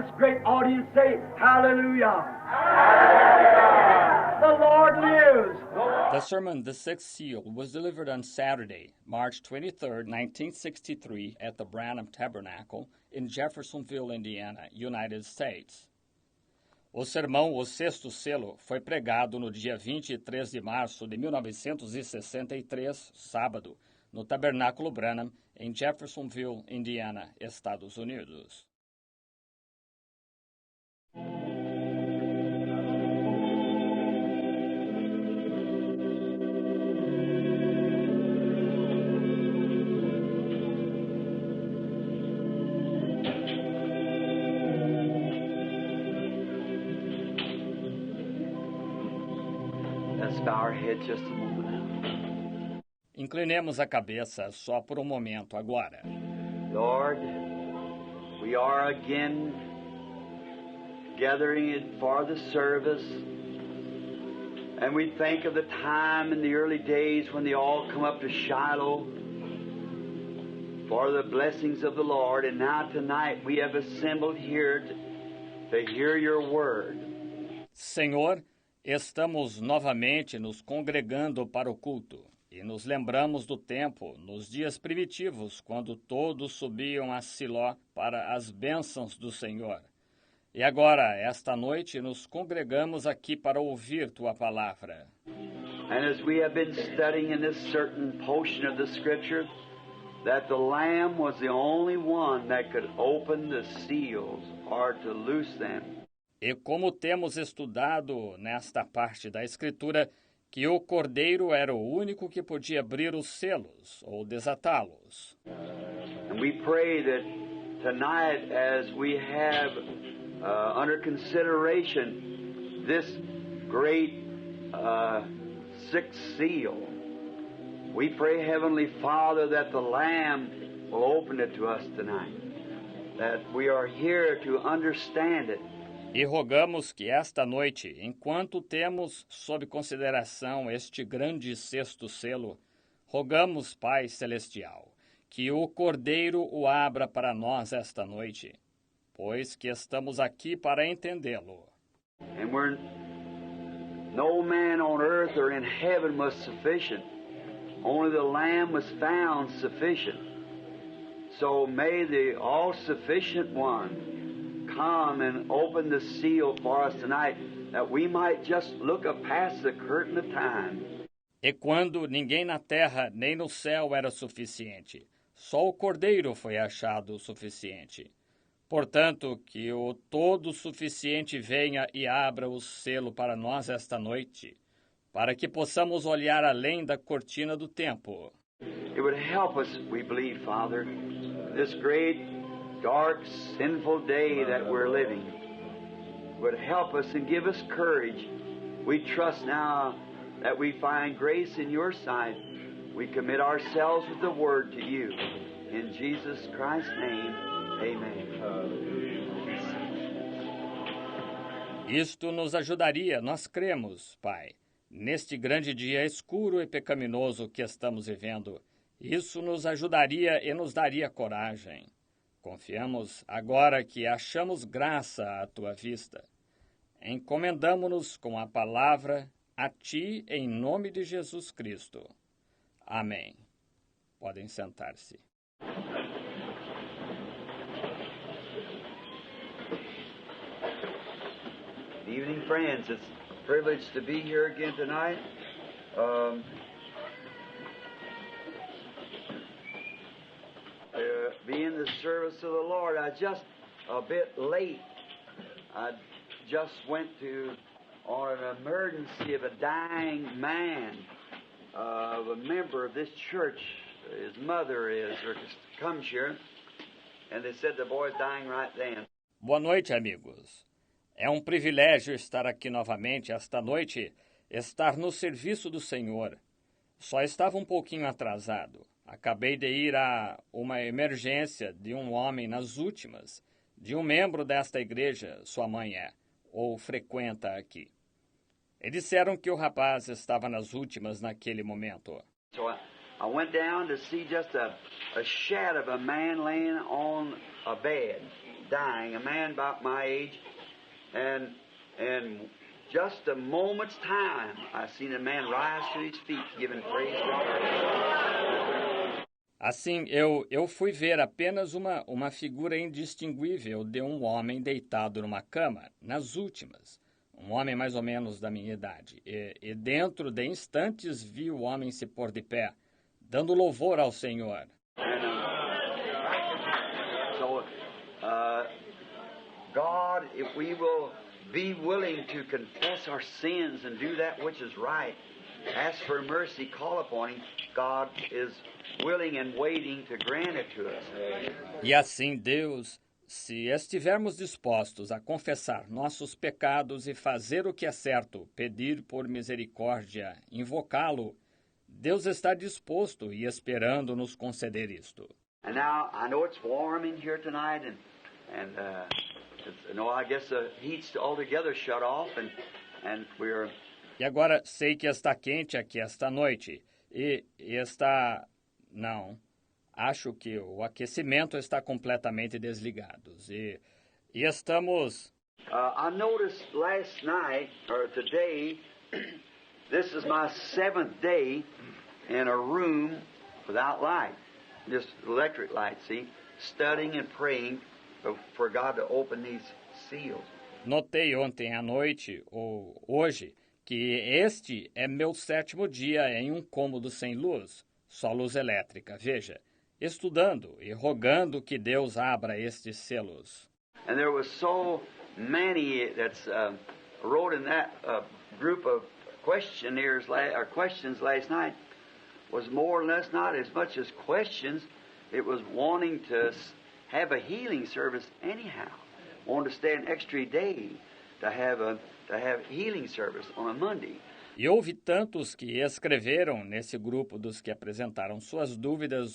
this great audience say, Hallelujah. The Lord lives. The sermon, The Sixth Seal, was delivered on Saturday, March 23, 1963, at the Branham Tabernacle in Jeffersonville, Indiana, United States. O sermão O Sexto Selo foi pregado no dia 23 de março de 1963, sábado, no Tabernáculo Branham, em Jeffersonville, Indiana, Estados Unidos. Let's bow our heads just a moment now. Inclinemos a cabeça só por um momento agora. Lord, we are again gathering for the service, and we think of the time in the early days when they all come up to Shiloh for the blessings of the Lord, and now tonight we have assembled here to hear your word. Senhor, estamos novamente nos congregando para o culto e nos lembramos do tempo, nos dias primitivos, quando todos subiam a Siló para as bênçãos do Senhor. E agora, esta noite, nos congregamos aqui para ouvir Tua palavra. And as we have been studying in this certain portion of the Scripture, that the Lamb was the only one that could open the seals or to loose them. E como temos estudado nesta parte da Escritura, que o Cordeiro era o único que podia abrir os selos ou desatá-los. And we pray that tonight, as we have under consideration this great sixth seal, we pray, Heavenly Father, that the Lamb will open it to us tonight, that we are here to understand it. E rogamos que esta noite, enquanto temos sob consideração este grande sexto selo, rogamos, Pai Celestial, que o Cordeiro o abra para nós esta noite, pois que estamos aqui para entendê-lo. And no man on earth or in heaven was sufficient. Only the Lamb was found sufficient. So may the all-sufficient one come and open the seal for us tonight, that we might just look past the curtain of time. E quando ninguém na terra nem no céu era suficiente, só o Cordeiro foi achado o suficiente. Portanto, que o todo-suficiente venha e abra o selo para nós esta noite, para que possamos olhar além da cortina do tempo. It would help us, we believe, Father, this great, dark, sinful day that we're living. It would help us and give us courage. We trust now that we find grace in your sight. We commit ourselves with the word to you. In Jesus Christ's name, amen. Isto nos ajudaria, nós cremos, Pai, neste grande dia escuro e pecaminoso que estamos vivendo. Isso nos ajudaria e nos daria coragem. Confiamos agora que achamos graça à Tua vista. Encomendamo-nos com a palavra a Ti em nome de Jesus Cristo. Amém. Podem sentar-se. Good evening, friends. It's a privilege to be here again tonight. Be in the service of the Lord. I just a bit late. I just went on an emergency of a dying man, of a member of this church. His mother comes here, and they said the boy's dying right then. Boa noite, amigos. É um privilégio estar aqui novamente esta noite, estar no serviço do Senhor. Só estava um pouquinho atrasado. Acabei de ir a uma emergência de um homem nas últimas, de um membro desta igreja, sua mãe ou frequenta aqui. E disseram que o rapaz estava nas últimas naquele momento. So I went down to see just a shadow of a man laying on a bed. dying, a man about my age, and just a moment's time, I seen a man rise to his feet, giving praise to God. Assim, eu fui ver apenas uma figura indistinguível de um homem deitado numa cama, nas últimas. Um homem mais ou menos da minha idade. E dentro de instantes vi o homem se pôr de pé, dando louvor ao Senhor. God, if we will be willing to confess our sins and do that which is right, ask for mercy, call upon Him, God is willing and waiting to grant it to us. E assim, Deus, se estivermos dispostos a confessar nossos pecados e fazer o que é certo, pedir por misericórdia, invocá-lo, Deus está disposto e esperando nos conceder isto. And now, I know it's warm in here tonight, and I guess the heat's altogether shut off, and we're... E agora sei que está quente aqui esta noite, e está... Não, acho que o aquecimento está completamente desligado, e estamos... I noticed last night, or today, this is my 7th day in a room without light, just electric light, see, studying and praying for God to open these seals. Notei ontem à noite, ou hoje, que este é meu 7º dia em um cômodo sem luz, só luz elétrica, veja, estudando e rogando que Deus abra estes selos. And there was so many that's wrote in that group of questions last night was more or less not as much as questions. It was wanting to have a healing service anyhow. Want to stay an extra day to have healing service on a Monday. E houve tantos que escreveram nesse grupo dos que apresentaram suas dúvidas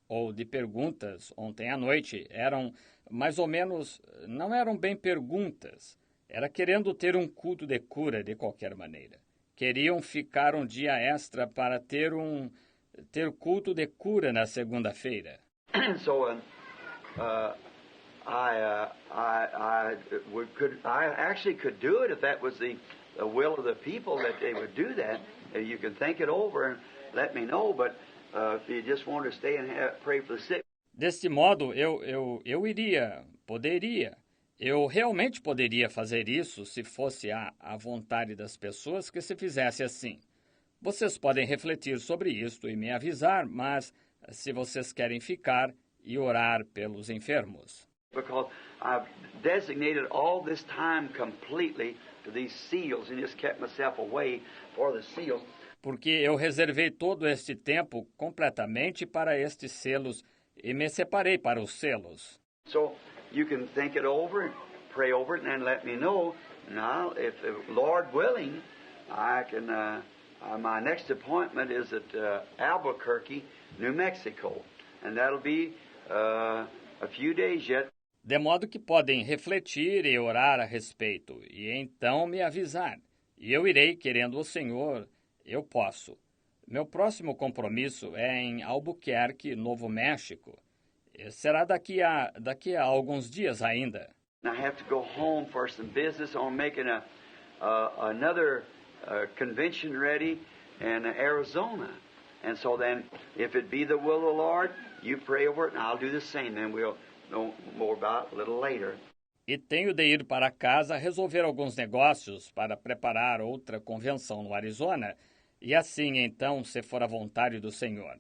ou de perguntas ontem à noite. Eram mais ou menos, não eram bem perguntas. Era querendo ter um culto de cura de qualquer maneira. Queriam ficar um dia extra para ter culto de cura na segunda-feira. So, I actually could do it if that was the will of the people that they would do that. You can think it over and let me know. But if you just want to stay and pray for the sick. Deste modo, poderia. Eu realmente poderia fazer isso se fosse a vontade das pessoas que se fizesse assim. Vocês podem refletir sobre isto e me avisar, mas se vocês querem ficar e orar pelos enfermos. Because I've designated all this time completely to these seals and just kept myself away for the seals. Porque eu reservei todo este tempo completamente para estes selos e me separei para os selos. So you can think it over, pray over it, and then let me know. Now, if Lord willing, I can. My next appointment is at Albuquerque, New Mexico, and that'll be a few days yet. De modo que podem refletir e orar a respeito, e então me avisar. E eu irei, querendo o Senhor, eu posso. Meu próximo compromisso é em Albuquerque, Novo México. E será daqui a alguns dias ainda. I have to go home for some business on making another convention ready in Arizona. And so then, if it be the will of the Lord, you pray over it and I'll do the same. Then we'll know more about it a little later. E tenho de ir para casa resolver alguns negócios para preparar outra convenção no Arizona. E assim, então, se for a vontade do Senhor.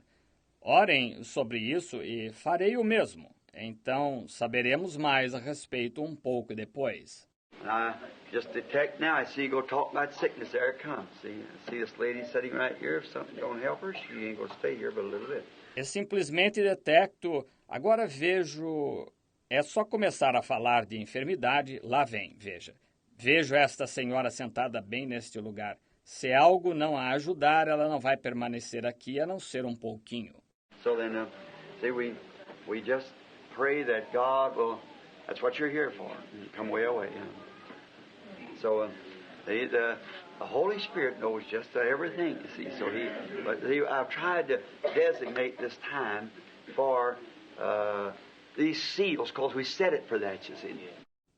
Orem sobre isso e farei o mesmo. Então, saberemos mais a respeito um pouco depois. I just detect now, I see you go talk about sickness, there it comes. See, I see this lady sitting right here. If something don't help her, she ain't going to stay here but a little bit. Eu simplesmente detecto, agora vejo, é só começar a falar de enfermidade, lá vem, veja. Vejo esta senhora sentada bem neste lugar. Se algo não a ajudar, ela não vai permanecer aqui a não ser um pouquinho. So then, see, we just pray that God will, that's what you're here for, come way away. So the Holy Spirit knows just everything, you see. So I've tried to designate this time for these seals, because we set it for that, you see.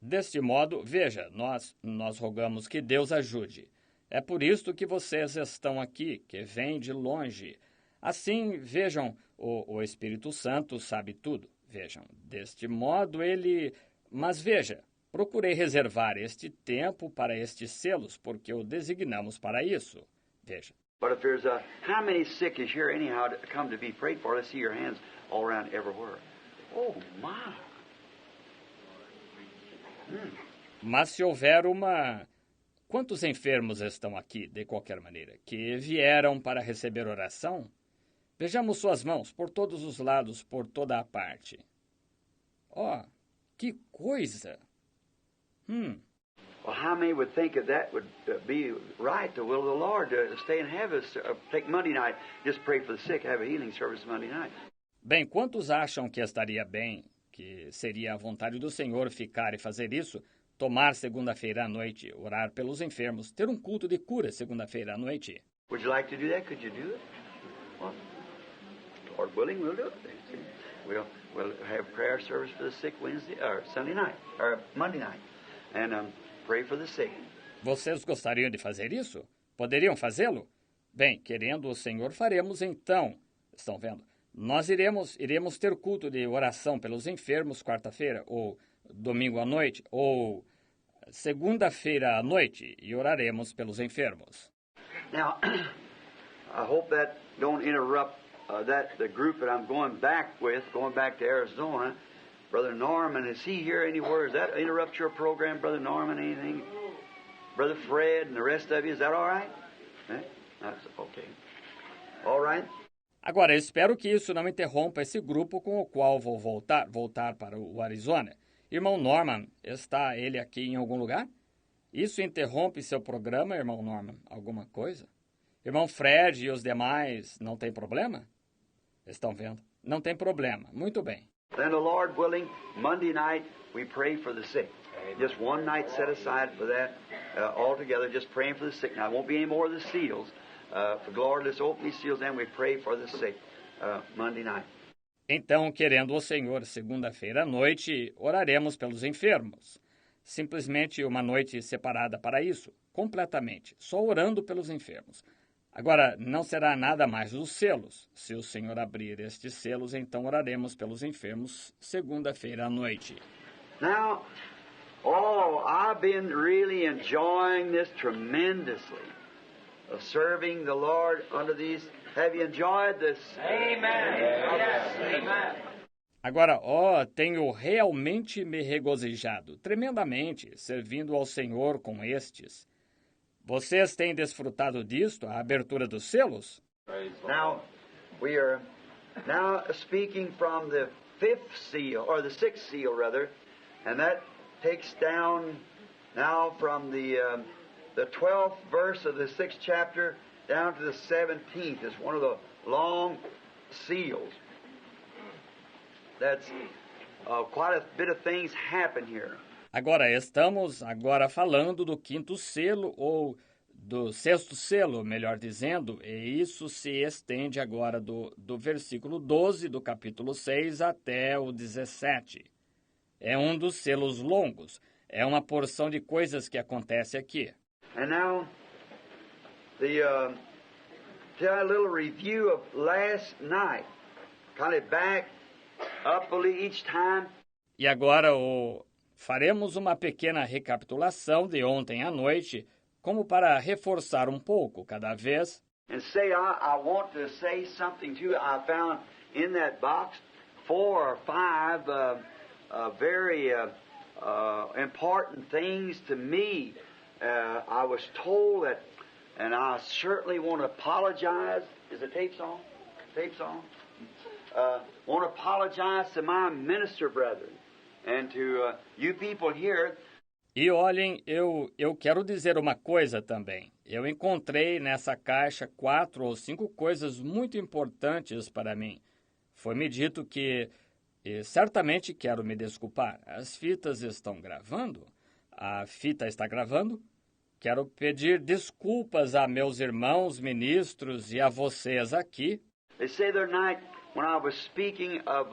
Deste modo, veja, nós rogamos que Deus ajude. É por isto que vocês estão aqui, que vêm de longe. Assim, vejam, o Espírito Santo sabe tudo. Vejam, deste modo ele... Mas veja, procurei reservar este tempo para estes selos, porque o designamos para isso. Veja. But if there's how many sick is here anyhow to come to be prayed for? Let's see your hands all around everywhere. Oh, my. Mas se houver uma... Quantos enfermos estão aqui, de qualquer maneira, que vieram para receber oração? Vejamos suas mãos, por todos os lados, por toda a parte. Oh, que coisa! Well, how many would think that would be right, the will of the Lord, to stay and have us, take Monday night, just pray for the sick, have a healing service Monday night? Bem, quantos acham que estaria bem, que seria a vontade do Senhor ficar e fazer isso, tomar segunda-feira à noite, orar pelos enfermos, ter um culto de cura segunda-feira à noite? Would you like to do that? Could you do it? Well, Lord willing, we'll do it. We'll have prayer service for the sick Wednesday or Sunday night or Monday night, and pray for the sick. Vocês gostariam de fazer isso? Poderiam fazê-lo? Bem, querendo o Senhor, faremos então. Estão vendo? Nós iremos ter culto de oração pelos enfermos quarta-feira, ou domingo à noite, ou segunda-feira à noite, e oraremos pelos enfermos. Now, I hope that don't interrupt the group that I'm going back to Arizona. Brother Norman, is he here anywhere? Does that interrupt your program, Brother Norman, anything? Brother Fred and the rest of you, is that all right? That's okay. All right? Agora, espero que isso não interrompa esse grupo com o qual vou voltar para o Arizona. Irmão Norman, está ele aqui em algum lugar? Isso interrompe seu programa, irmão Norman? Alguma coisa? Irmão Fred e os demais, não tem problema? Estão vendo? Não tem problema. Muito bem. Then the Lord willing, Monday night we pray for the sick. Just one night set aside for that altogether, just praying for the sick. Now, it won't be any more of the seals. For the Lord, let's open these seals and we pray for the sick Monday night. Então, querendo o Senhor, segunda-feira à noite, oraremos pelos enfermos. Simplesmente uma noite separada para isso, completamente, só orando pelos enfermos. Agora, não será nada mais dos selos. Se o Senhor abrir estes selos, então oraremos pelos enfermos segunda-feira à noite. Now, I've been really enjoying this tremendously, of serving the Lord under these. Have you enjoyed this? Amen. Yes. Amen. Agora, tenho realmente me regozijado, tremendamente, servindo ao Senhor com estes. Vocês têm desfrutado disto, a abertura dos selos? Now, we are now speaking from the fifth seal, or the sixth seal, rather, and that takes down now from the 12th verse of the 6th chapter down to the 17th. It's one of the long seals. That's quite a bit of things happen here. Agora, estamos falando do quinto selo, ou do sexto selo, melhor dizendo, e isso se estende agora do versículo 12 do capítulo 6 até o 17. É um dos selos longos, é uma porção de coisas que acontece aqui. And now, tell a little review of last night, kind of back up each time. E agora faremos uma pequena recapitulação de ontem à noite, como para reforçar um pouco cada vez. And say, I want to say something to you. I found in that box 4 or 5 very important things to me. I was told that, and I certainly want to apologize. Is the tape on? Tape's on? Want to apologize to my minister brethren and to you people here. E olhem, eu quero dizer uma coisa também. Eu encontrei nessa caixa 4 ou 5 coisas muito importantes para mim. Foi-me dito que, e certamente quero me desculpar, as fitas estão gravando? A fita está gravando? Quero pedir desculpas a meus irmãos ministros e a vocês aqui. They say the other night when I was speaking of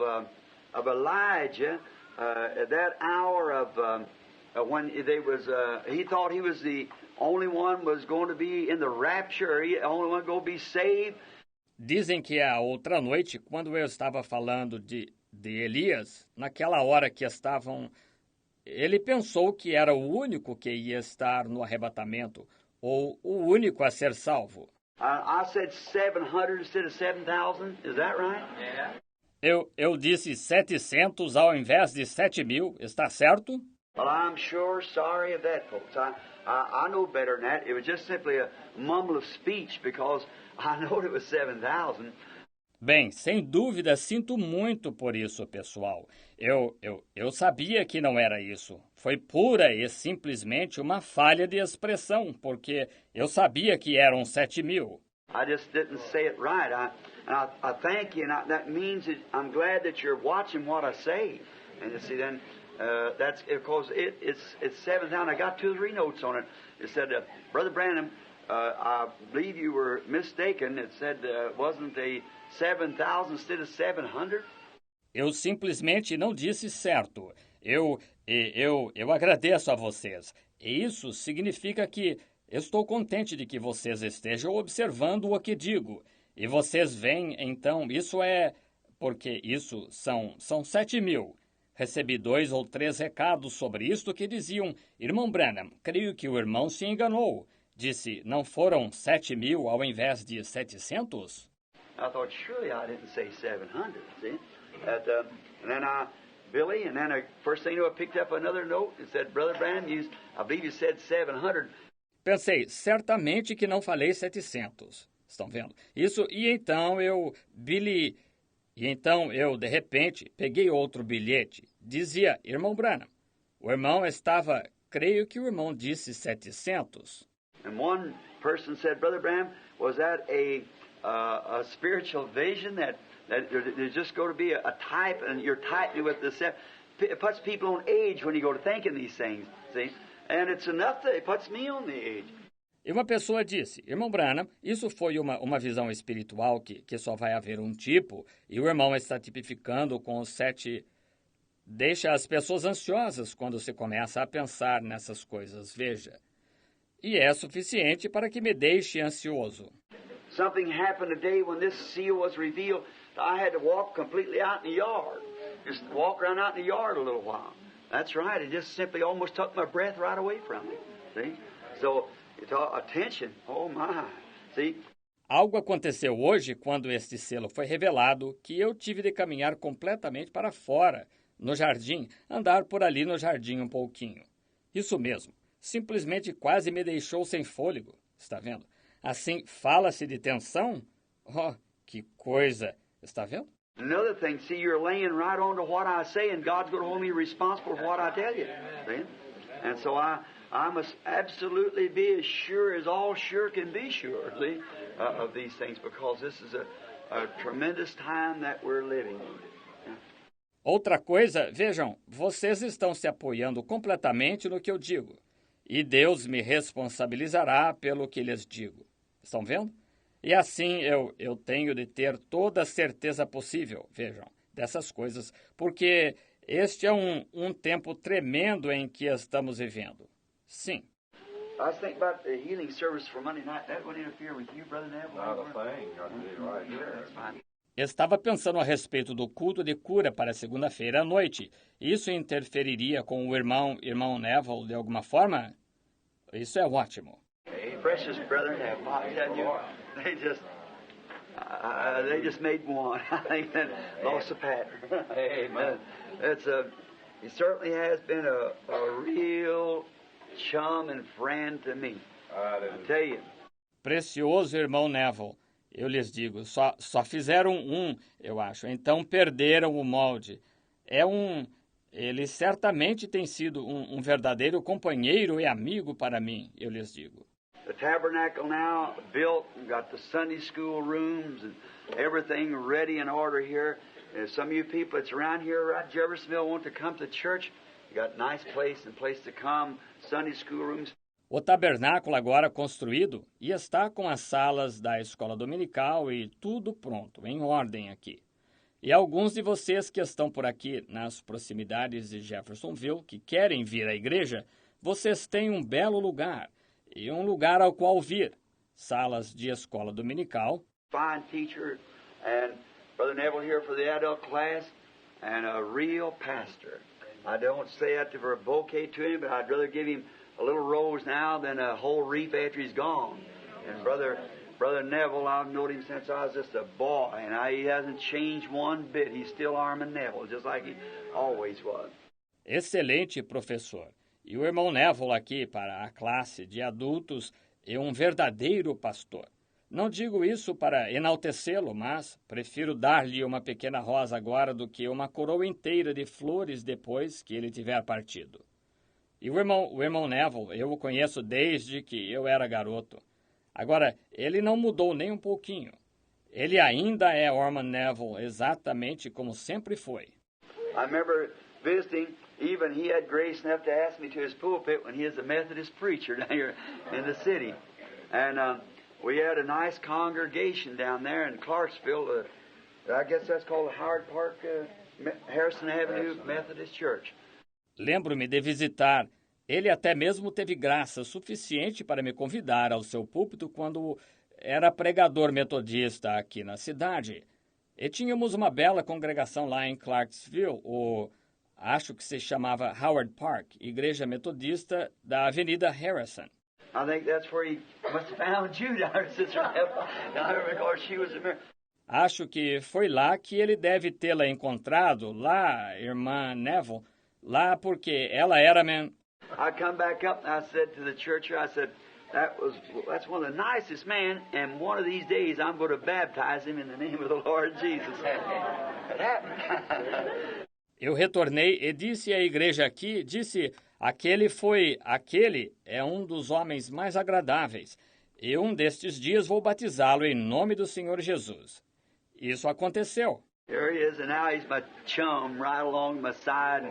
of Elijah at that hour of when they was, he thought he was the only one was going to be in the rapture, he the only one going to be saved. Dizem que a outra noite, quando eu estava falando de Elias, naquela hora que estavam, ele pensou que era o único que ia estar no arrebatamento, ou o único a ser salvo. I said 700 instead of 7,000. Is that right? Yeah. Eu disse 700 ao invés de 7.000, está certo? Well, I'm sure sorry of that, folks. I know better than that. It was just simply a mumble of speech because I know it was 7,000. Bem, sem dúvida, sinto muito por isso, pessoal. Eu sabia que não era isso. Foi pura e simplesmente uma falha de expressão, porque eu sabia que eram 7.000. I just didn't say it right. I thank you, and that means that I'm glad that you're watching what I say. And you see, then that's because it's 7,000. I got 2 or 3 notes on it. It said, Brother Branham, I believe you were mistaken. It said, wasn't a 7,000 instead of 700? Eu simplesmente não disse certo. Eu agradeço a vocês. E isso significa que estou contente de que vocês estejam observando o que digo. E vocês veem, então, isso é... Porque isso são 7.000. Recebi 2 ou 3 recados sobre isto que diziam: Irmão Branham, creio que o irmão se enganou. Disse, não foram 7.000 ao invés de 700? I thought, surely I didn't say 700, see? And then Billy, and then first thing you know, I picked up another note and said, Brother Branham, I believe you said 700. Pensei, certamente que não falei 700. Estão vendo? Isso, e então eu, de repente, peguei outro bilhete. Dizia, Irmão Branham. O irmão estava, creio que o irmão disse 700. And one person said, Brother Branham, was that a spiritual vision that there's just going to be a type, and you're typing with the... It puts people on age when you go to thinking these things, see? And it's enough that it puts me on the age. E uma pessoa disse, Irmão Branham, isso foi uma visão espiritual que só vai haver um tipo, e o irmão está tipificando com os 7... Deixa as pessoas ansiosas quando se começa a pensar nessas coisas, veja. E é suficiente para que me deixe ansioso. Something happened today when this seal was revealed. I had to walk completely out in the yard. Just walk around out in the yard a little while. That's right. It just simply almost took my breath right away from me. See? So, it's attention. Oh, my. See? Algo aconteceu hoje, quando este selo foi revelado, que eu tive de caminhar completamente para fora, no jardim, andar por ali no jardim um pouquinho. Isso mesmo. Simplesmente quase me deixou sem fôlego. Está vendo? Assim, fala-se de tensão? Oh, que coisa! Está vendo? Another thing, see, you're laying right on to what I say, and God's going to hold me responsible for what I tell you. See? And so I must absolutely be as sure as all sure can be sure, see, of these things, because this is a tremendous time that we're living in. Outra coisa, vejam, vocês estão se apoiando completamente no que eu digo. E Deus me responsabilizará pelo que lhes digo. Estão vendo? E assim eu tenho de ter toda a certeza possível, vejam, dessas coisas, porque este é um tempo tremendo em que estamos vivendo. Sim. I was thinking about the healing service for Monday night. That wouldn't interfere with you, Brother Neville? Not a thing. I did right here. That's fine. Estava pensando a respeito do culto de cura para segunda-feira à noite. Isso interferiria com o irmão Neville de alguma forma? Isso é ótimo. Hey, precious brother Neville, I tell you, they just made one. I think that lost the pattern. Amen. He certainly has been a real chum and friend to me. I tell you. Precioso irmão Neville. Eu lhes digo, só fizeram eu acho, então perderam o molde. Ele certamente tem sido um verdadeiro companheiro e amigo para mim, eu lhes digo. The tabernacle now built, got the Sunday school rooms and everything ready in order here. Some of you people that's around here at Jeffersonville want to come to church. You got nice place to come, Sunday school rooms. O tabernáculo agora construído e está com as salas da escola dominical e tudo pronto, em ordem aqui. E alguns de vocês que estão por aqui nas proximidades de Jeffersonville, que querem vir à igreja, vocês têm um belo lugar e um lugar ao qual vir. Salas de escola dominical. Fine teacher and Brother Neville here for the adult class and a real pastor. I don't say that to provoke to him, but I'd rather give him a little rose now than a whole wreath after he's gone. And Brother Neville, I've known him since I was just a boy, and he hasn't changed one bit. He's still Armin Neville, just like he always was. Excelente professor. E o irmão Neville aqui para a classe de adultos é um verdadeiro pastor. Não digo isso para enaltecê-lo, mas prefiro dar-lhe uma pequena rosa agora do que uma coroa inteira de flores depois que ele tiver partido. E o irmão Neville, eu o conheço desde que eu era garoto. Agora, ele não mudou nem um pouquinho. Ele ainda é Orman Neville, exatamente como sempre foi. I remember visiting, even he had grace enough to ask me to his pulpit when he was a Methodist preacher down here in the city. And we had a nice congregation down there in Clarksville. I guess that's called the Howard Park, Harrison Avenue Methodist Church. Lembro-me de visitar. Ele até mesmo teve graça suficiente para me convidar ao seu púlpito quando era pregador metodista aqui na cidade. E tínhamos uma bela congregação lá em Clarksville, acho que se chamava Howard Park, Igreja Metodista da Avenida Harrison. I think that's where he must have found you, Sister Neville, because she was a... Acho que foi lá que ele deve tê-la encontrado, lá, irmã Neville, lá porque ela era... I come back up and I said to the church, I said, that's one of the nicest men, and one of these days I'm going to baptize him in the name of the Lord Jesus. It happened. Eu retornei e disse à igreja aqui, aquele é um dos homens mais agradáveis, e um destes dias vou batizá-lo em nome do Senhor Jesus. Isso aconteceu. There he is, and now he's my chum right along my side.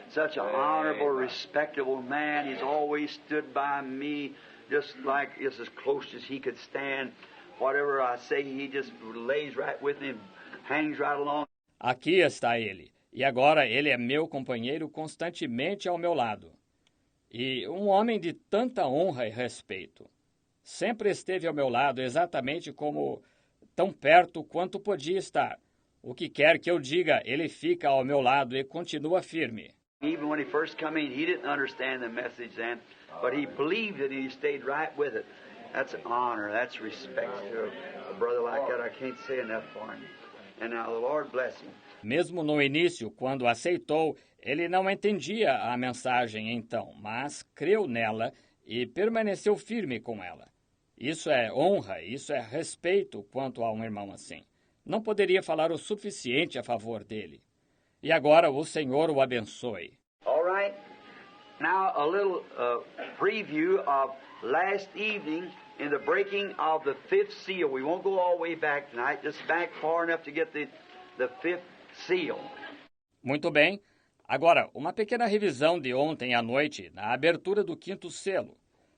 Such an honorable, respectable man. He's always stood by me, just as close as he could stand. Whatever I say, he just lays right with me and hangs right along. Aqui está ele, e agora ele é meu companheiro constantemente ao meu lado. E um homem de tanta honra e respeito. Sempre esteve ao meu lado exatamente como tão perto quanto podia estar. O que quer que eu diga, ele fica ao meu lado e continua firme. Even when he first came in, he didn't understand the message then, but he believed it and he stayed right with it. That's an honor, that's respect to a brother like that. I can't say enough for him. And now the Lord bless him. Mesmo no início, quando aceitou, ele não entendia a mensagem então, mas creu nela e permaneceu firme com ela. Isso é honra, isso é respeito quanto a um irmão assim. Não poderia falar o suficiente a favor dele. E agora o Senhor o abençoe. All right. Now a little preview of last evening in the breaking of the fifth seal. We won't go all the way back tonight, just back far enough to get the fifth seal. Muito bem. Agora, uma pequena revisão de ontem à noite, na abertura do quinto selo.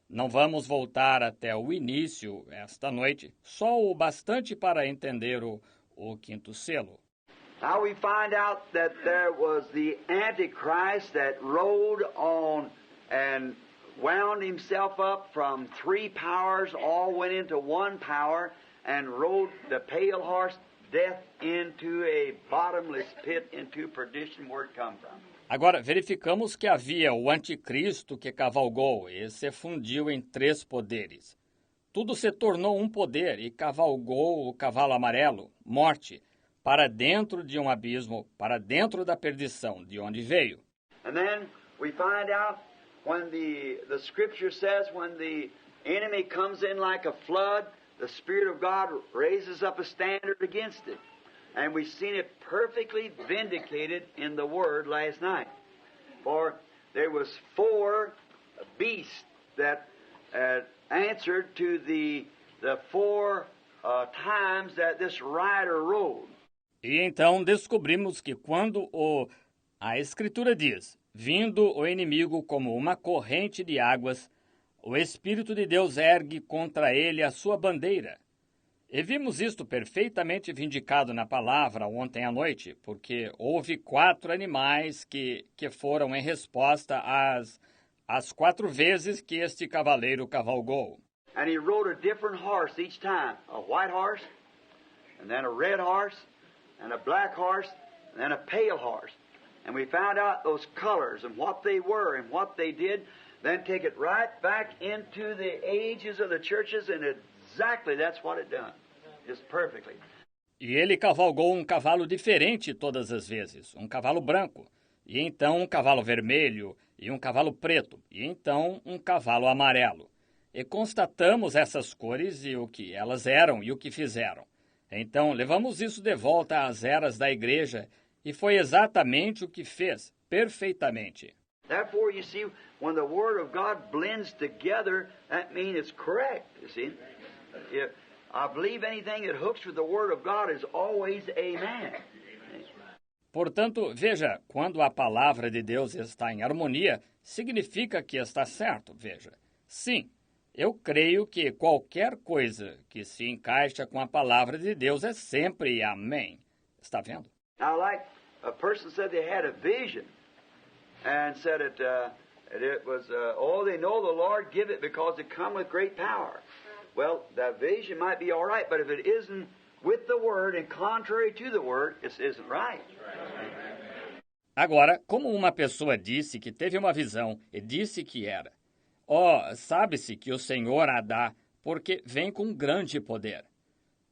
Não vamos voltar até o início esta noite, só o bastante para entender o quinto selo. Now we find out that there was the Antichrist that rode on and wound himself up from three powers, all went into one power, and rode the pale horse death into a bottomless pit, into perdition, where it come from. Agora, verificamos que havia o anticristo que cavalgou e se fundiu em três poderes. Tudo se tornou um poder e cavalgou o cavalo amarelo, morte, para dentro de um abismo, para dentro da perdição, de onde veio. And then we find out when the scripture says when the enemy comes in like a flood, the Spirit of God raises up a standard against it. And we've seen it perfectly vindicated in the Word last night. For there was four beasts that answered to the four times that this rider rode. E então descobrimos que quando a Escritura diz, vindo o inimigo como uma corrente de águas, o Espírito de Deus ergue contra ele a sua bandeira. E vimos isto perfeitamente vindicado na palavra ontem à noite, porque houve 4 animais que foram em resposta às 4 vezes que este cavaleiro cavalgou. And he rode a different horse each time. A white horse, and then a red horse, and a black horse, and then a pale horse. And we found out those colors and what they were and what they did, then take it right back into the ages of the churches, and exactly that's what it done. Just perfectly. E ele cavalgou um cavalo diferente todas as vezes, um cavalo branco, e então um cavalo vermelho, e um cavalo preto, e então um cavalo amarelo. E constatamos essas cores e o que elas eram e o que fizeram. Então levamos isso de volta às eras da igreja, e foi exatamente o que fez, perfeitamente. Therefore, you see, when the Word of God blends together, that means it's correct, you see. I believe anything that hooks with the Word of God is always amen. Portanto, veja, quando a palavra de Deus está em harmonia, significa que está certo, veja. Sim, eu creio que qualquer coisa que se encaixa com a palavra de Deus é sempre amém. Está vendo? Now, like a person said they had a vision and said it was, they know the Lord give it because it come with great power. Well, that vision might be all right, but if it isn't with the Word and contrary to the Word, it isn't right. Agora, como uma pessoa disse que teve uma visão e disse que era, sabe-se que o Senhor a dá, porque vem com grande poder.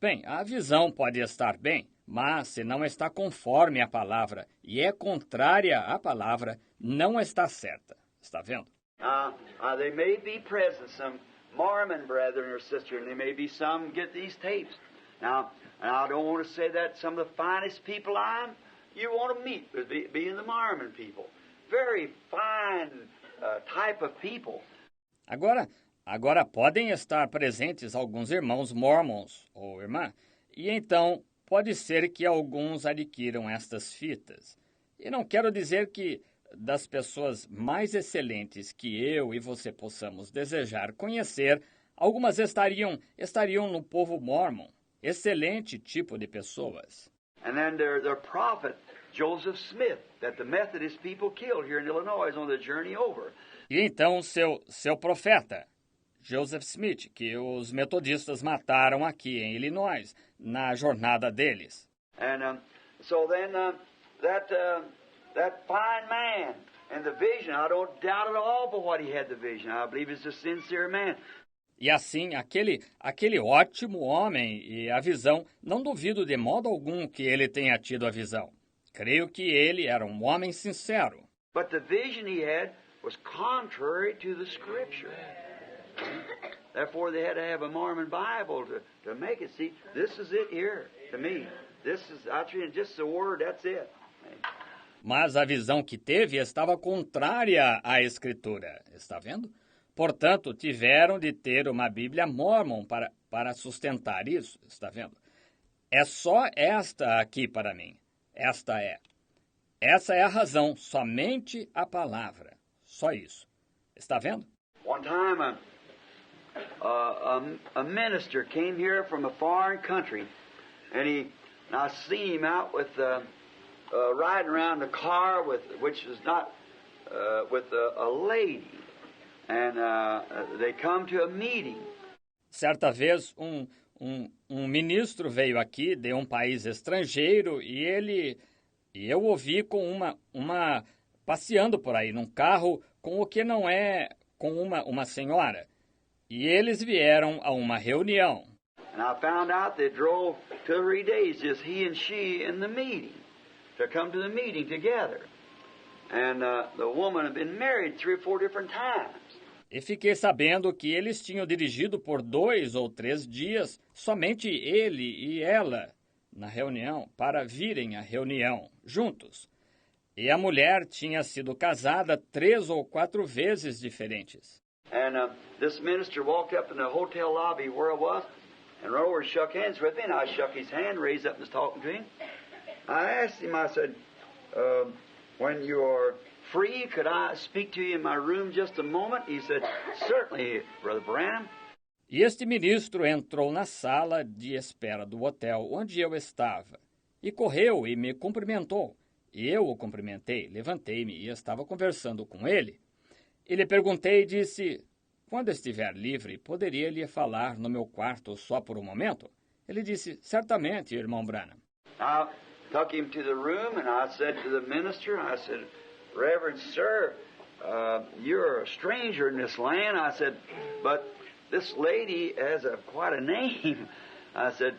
Bem, a visão pode estar bem, mas se não está conforme a palavra e é contrária à palavra, não está certa. Está vendo? They may be present, some Mormon brethren or sister, and there may be some get these tapes. Now, I don't want to say that some of the finest people you want to meet being the Mormon people. Very fine type of people. Agora podem estar presentes alguns irmãos mormons ou irmã, e então pode ser que alguns adquiram estas fitas. E não quero dizer que das pessoas mais excelentes que eu e você possamos desejar conhecer, algumas estariam no povo mormon. Excelente tipo de pessoas. And then their prophet, Joseph Smith, that the Methodist people killed here in Illinois on the journey over. E então seu profeta, Joseph Smith, que os metodistas mataram aqui em Illinois, na jornada deles. And so then that fine man and the vision, I don't doubt at all but what he had the vision. I believe he's a sincere man. E assim, aquele ótimo homem e a visão, não duvido de modo algum que ele tenha tido a visão. Creio que ele era um homem sincero. But the vision he had was contrary to the Scripture. Therefore, they had to have a Mormon Bible to make it. See, this is it here to me. This is actually just the word. That's it. Mas a visão que teve estava contrária à Escritura. Está vendo? Portanto, tiveram de ter uma Bíblia Mormon para sustentar isso. Está vendo? É só esta aqui para mim. Esta é. Essa é a razão. Somente a palavra. Só isso. Está vendo? One time, a minister came here from a foreign country, and I seen him out with riding around the car which is not with a lady, and they come to a meeting. Certa vez um ministro veio aqui de um país estrangeiro e eu o vi com uma passeando por aí num carro com o que não é com uma senhora. E eles vieram a uma reunião. And I found out they drove 2 or 3 days, just he and she in the meeting, to come to the meeting together. And the woman had been married 3 or 4 different times. E fiquei sabendo que eles tinham dirigido por 2 ou 3 dias, somente ele e ela, na reunião, para virem à reunião, juntos. E a mulher tinha sido casada 3 ou 4 vezes diferentes. And this minister walked up in the hotel lobby where I was, and ran over and shook hands with me, and I shook his hand, raised up and was talking to him. I asked him, I said, when you are free, could I speak to you in my room just a moment? He said, certainly, Brother Branham. E este ministro entrou na sala de espera do hotel onde eu estava e correu e me cumprimentou. E eu o cumprimentei, levantei-me e estava conversando com ele. E lhe perguntei e disse, quando estiver livre, poderia lhe falar no meu quarto só por um momento? Ele disse, certamente, irmão Branham. I took him to the room and I said to the minister, I said, Reverend Sir, you're a stranger in this land. I said, but this lady has quite a name. I said,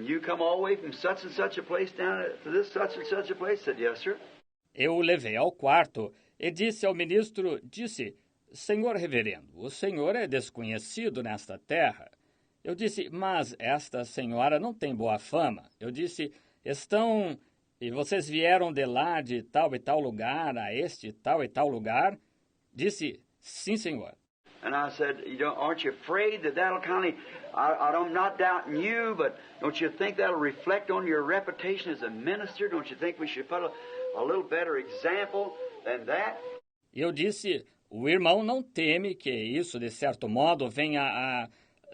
you come all the way from such and such a place down to this such and such a place? I said, yes, sir. Eu o levei ao quarto e disse ao ministro, Senhor reverendo, o senhor é desconhecido nesta terra. Eu disse, mas esta senhora não tem boa fama. Eu disse, e vocês vieram de lá de tal e tal lugar a este tal e tal lugar? Disse, sim, senhor. And I said, aren't you afraid that that'll I'm not doubting you, but don't you think that'll reflect on your reputation as a minister? Don't you think we should put a little better example than that? Eu disse, o irmão não teme que isso, de certo modo, venha a...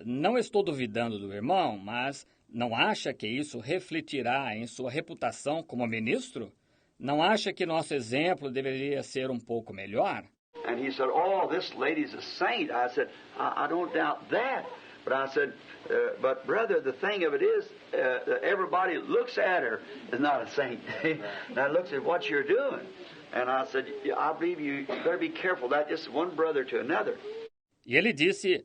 Não estou duvidando do irmão, mas não acha que isso refletirá em sua reputação como ministro? Não acha que nosso exemplo deveria ser um pouco melhor? And he said, oh, this lady's a saint. I said, I don't doubt that. But I said, but brother, the thing of it is, everybody looks at her is not a saint. Now looks at what you're doing. And I said, I believe you better be careful. That's just one brother to another. E ele disse,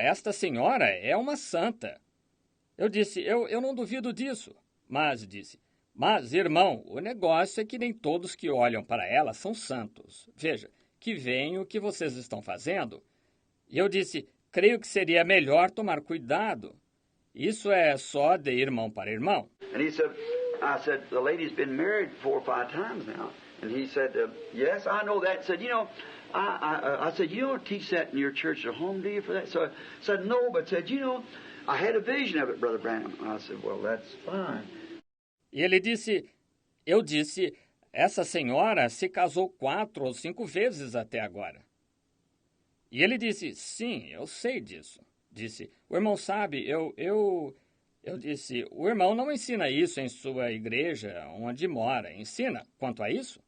esta senhora é uma santa. Eu disse, eu não duvido disso. Mas irmão, o negócio é que nem todos que olham para ela são santos. Veja, que veem o que vocês estão fazendo. E eu disse, creio que seria melhor tomar cuidado. Isso é só de irmão para irmão. And he said, I said, the lady's been married 4 or 5 times now. And he said, yes, I know that. He said, I said, you don't teach that in your church at home, do you, for that? So I said, no, but said, I had a vision of it, Brother Branham. I said, well, that's fine. E ele disse, eu disse, essa senhora se casou 4 ou 5 vezes até agora. E ele disse, sim, eu sei disso. Disse, o irmão sabe, eu disse, o irmão não ensina isso em sua igreja onde mora, ensina quanto a isso?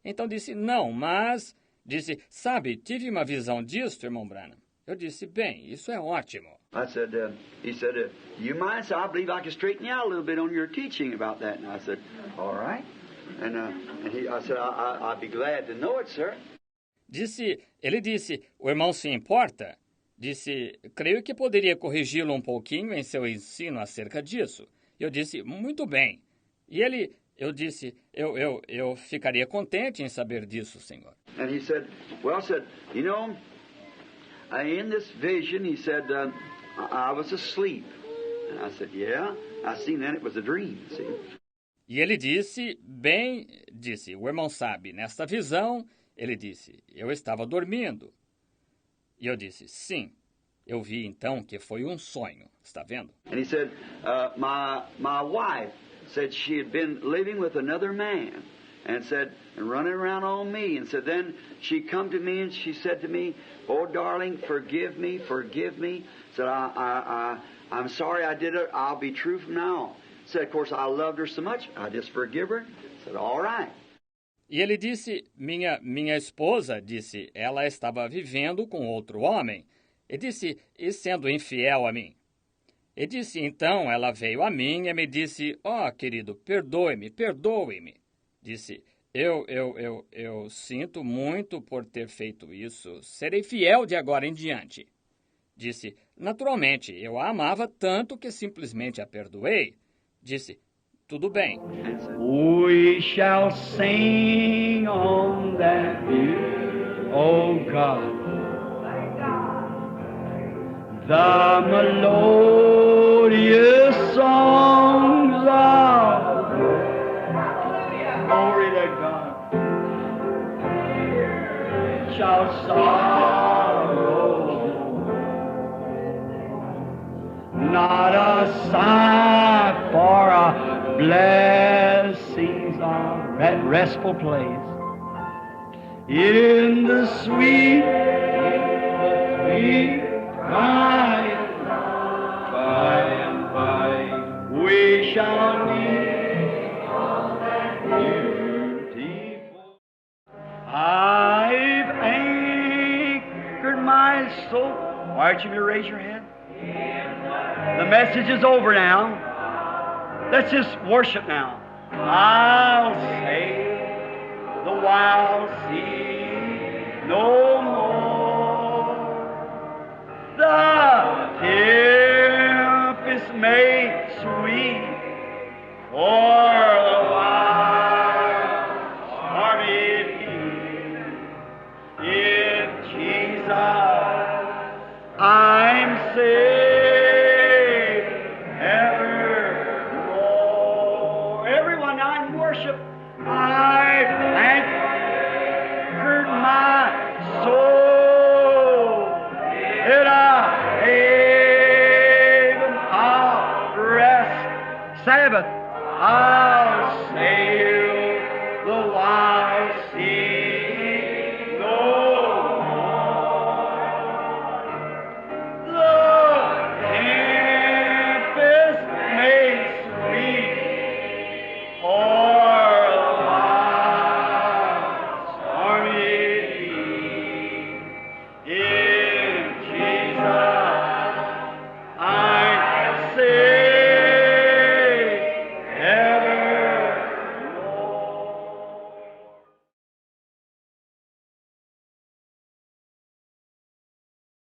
Então disse, não, mas, disse, sabe, tive uma visão disto, irmão Branham. Eu disse, bem, isso é ótimo. I said, he said, you mind? So I believe I can straighten you out a little bit on your teaching about that. And I said, all right. And I said, I'd be glad to know it, sir. Ele disse, o irmão se importa? Disse, creio que poderia corrigi-lo um pouquinho em seu ensino acerca disso. Eu disse, muito bem. E eu disse, eu ficaria contente em saber disso, senhor. And he said, well, said, in this vision, he said, I was asleep. And I said, yeah, I seen then it was a dream, see. E ele disse, o irmão sabe, nesta visão, ele disse, eu estava dormindo. E eu disse, sim, eu vi então que foi um sonho, está vendo? And he said, my wife said she had been living with another man and said, and running around on me, and said then she come to me and she said to me, oh, darling, forgive me. Said, I'm sorry I did it. I'll be true from now on. Said, of course, I loved her so much, I just forgive her. Said, all right. E ele disse, minha esposa, disse, ela estava vivendo com outro homem. E disse, e sendo infiel a mim. E disse, então ela veio a mim e me disse, querido, perdoe-me. Disse, eu sinto muito por ter feito isso. Serei fiel de agora em diante. Disse, naturalmente, eu a amava tanto que simplesmente a perdoei. Disse, tudo bem. We shall sing on that view, oh God, the melodious songs of glory to God shall sorrow, not a sigh for a blessings of that restful place in the sweet by and by, we shall meet on that beautiful. I've anchored my soul. Why don't you raise your hand? The message is over now. Let's just worship now. I'll say the wild sea no more. The tempest made sweet for the wild stormy in Jesus I'm saved evermore. Everyone now in worship, I've